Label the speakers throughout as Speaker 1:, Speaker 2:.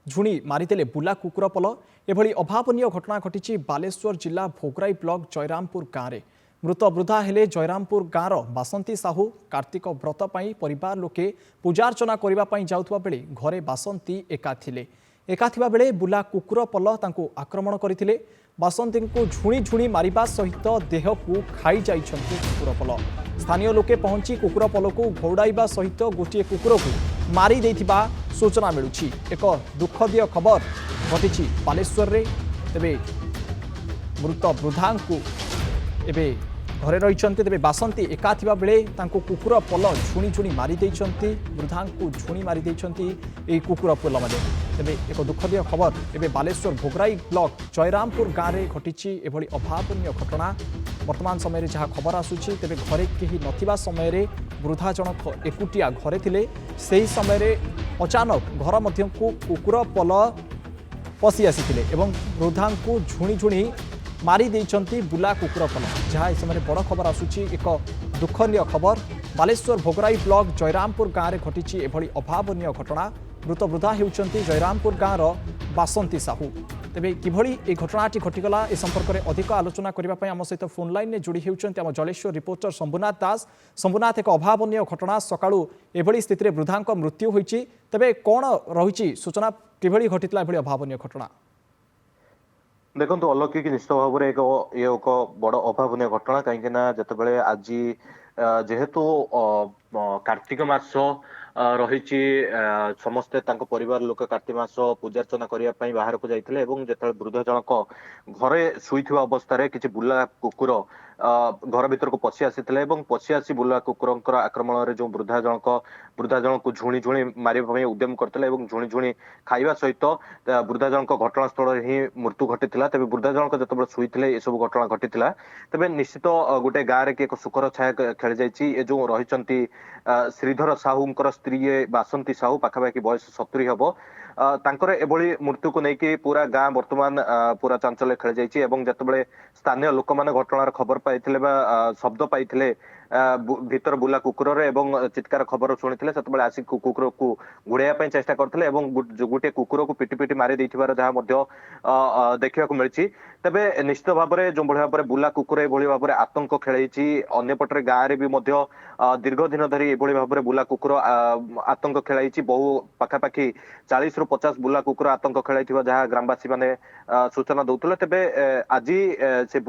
Speaker 1: ଝୁଣି ମାରିଦେଲେ ବୁଲା କୁକୁର ପଲ। ଏଭଳି ଅଭାବନୀୟ ଘଟଣା ଘଟିଛି ବାଲେଶ୍ୱର ଜିଲ୍ଲା ଭୋଗରାଇ ବ୍ଲକ ଜୟରାମପୁର ଗାଁରେ। ମୃତ ବୃଦ୍ଧା ହେଲେ ଜୟରାମପୁର ଗାଁର ବାସନ୍ତୀ ସାହୁ। कार्तिक व्रत पर परिवार लोके पूजार्चना करने जाउथबा बेले घरे बासंती एका थिले। एका थिबा बेले बुला कुकुर पल तांको आक्रमण करथिले। बासंती को झुणी झुणी मारिबा सहित देह को खाई जाइछंती कुकुर पल। स्थानीय लोके पहुंची कुकुर पल को घोड़ाइबा सहित गोटे कुकुर को मारी देथिबा सूचना मिलुछि। एक दुखदीय खबर घटिछि बालेश्वर रे। तेबे मृत वृद्धा को एबे घरे रही तेज बासंती एका थिबा बेले तांको कुकुर पल झुणी झुणी मारी देइछंती। वृद्धा को झुणी मारी देइछंती एई कुकुर पल माने। तेबे एक दुखदीय खबर एबे बालेश्वर भोगराई ब्लॉक जयरामपुर गाँव में घटिछि। एभली अभावनीय घटना वर्तमान समय जहाँ खबर आसुछि। तेबे घरे केही नथिबा समय रे वृद्धा जनक एकुटिया घरे थिले। सेही समय रे अचानक घर मध्य को कुकुर पल पशि आसीथिले एवं वृद्धा को झुणी झुणी मारी देइछंती बुला कुकुर पल। जहाँ इस समय बड़ खबर आसुछि। एक दुखनीय खबर बालेश्वर भोगराई ब्लॉक जयरामपुर गाँव में घटिछि। एभली अभावनीय घटना। मृत वृद्धा हेउछंती जयरामपुर गाँवर बासंती साहू। तेबे किभली ए घटनाटी घटिगला ए संपर्क में अधिक आलोचना करने आम सहित फोन लाइन में जोड़ी होउछंती आम जलेश्वर रिपोर्टर शंभुनाथ दास। शंभुनाथ, एक अभावनीय घटना सकाळू एभली स्थिति में वृद्धा मृत्यु होइछि। तेबे कोन रहिछि सूचना किभली घटितला एभली अभावनीय घटना?
Speaker 2: देखो अलौकिक निश्चित भाव में एक बड़ अभावन घटना कहीं जिते आज जेहेतु कार्तिक मास रही समस्ते परिवार लोक कार्तिक मास पूजार्चना करने बाहर को जाते जो वृद्ध जनक घरे शुईवा अवस्था किसी बुला कुकुर घर भीतर को पशि आसी पशि आसी बुला कुकुर आक्रमण जो वृद्धा जनक को झुणी झुणी मारे उद्यम करते झुणी झुणी खाइबा सहित वृद्धा जनक घटनास्थल ही मृत्यु घटी। तेज वृद्धा जनक जो शुईते ये सब घटना घटी। तेज निश्चित गोटे गाँव में एक सुखर छाया खेली जाइए। जो रही श्रीधर साहूंकर स्त्री बासंती साहू पाखापाखि बयस 70 हम। तांकर एभली मृत्यु को लेकिन पूरा गाँ वर्तमान पूरा चांचल्य खेली जाइए। जितेबाला स्थानीय लोक मैंने घटनार खबर पाई शब्द पाई भीतर बुला कुकुर चित्कार खबर शुणी से आसिक कुकुर को घोड़ाई चेष्टा करते गोटे कुकुर को पिटी पिटी मारी देथिबार जहाँ देखा मिली। तेबे निश्चित भाव में जो भाव में बुला कुकुर ये भाव में आतंक खेल अंपटे गाँव में भी दीर्घ दिन धरी भाव में बुला कुकुर आतंक खेल बहु पाखापाखि 40 ରୁ 50 बुला कुकुर आतंक खेल जहाँ ग्रामवासी मैंने सूचना दौले। तेबे आज से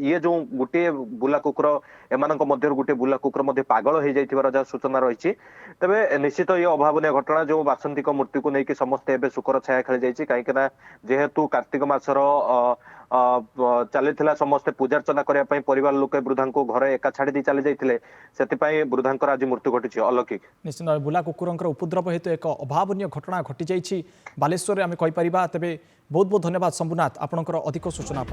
Speaker 2: ये जो गोटे बुला कुकुर एम गोटे बुला कुकुर पागल हो जाइथिबार जहाँ सूचना रही। तेबे निश्चित ये अभावनीय घटना जो बासंती मृत्यु को लेकिन समस्ते एवं सुखर छाया खेली जाइए कहीं जेहेतु कार्तिक मासर चली समस्ते पूजार्चना करने परिवार लोक वृद्धा को घरे एका छाड़ी दी चली जाते से वृद्धा आज मृत्यु घटी। अलौकिक
Speaker 1: निश्चित बुला कुकुर उपद्रव हेतु एक अभावनीय घटना घटी जाइए बालेश्वर में आम कहीपर। तेबे बहुत बहुत धन्यवाद शंभुनाथ आपणकर अधिक सूचना।